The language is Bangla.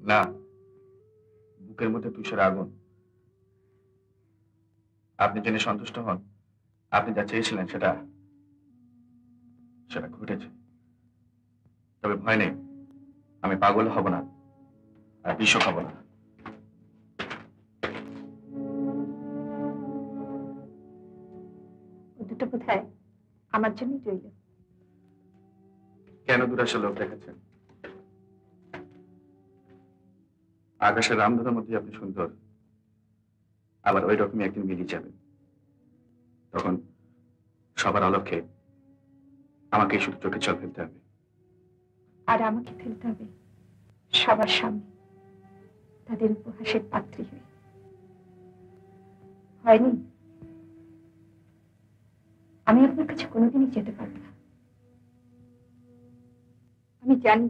না, বুকের মধ্যে তুষার আগুন। আপনি জেনে সন্তুষ্ট হন, আপনি যা চেয়েছিলেন সেটা সেটা ঘটেছে। তবে ভয় নেই, আমি পাগল হব না আর বিষও খাবো না। ও দুটো বোধহয় আমার জন্যই রইল। কেন দুরাশা লোক দেখাচ্ছেন? আকাশের রামধনুর মধ্যে আপনি সুন্দর, আবার ওই রকমই একদিন মিলিয়ে যাবেন। তখন সবার অলক্ষ্যে আমাকে শুধু চোখে জল ফেলতে হবে। আর আমাকে ফেলতে হবে সবার সামনে, তাদের উপহাসের পাত্রী হয়ে। হয়নি? আমি আপনার কাছে কোনোদিনই যেতে পারবো না। আমি জানি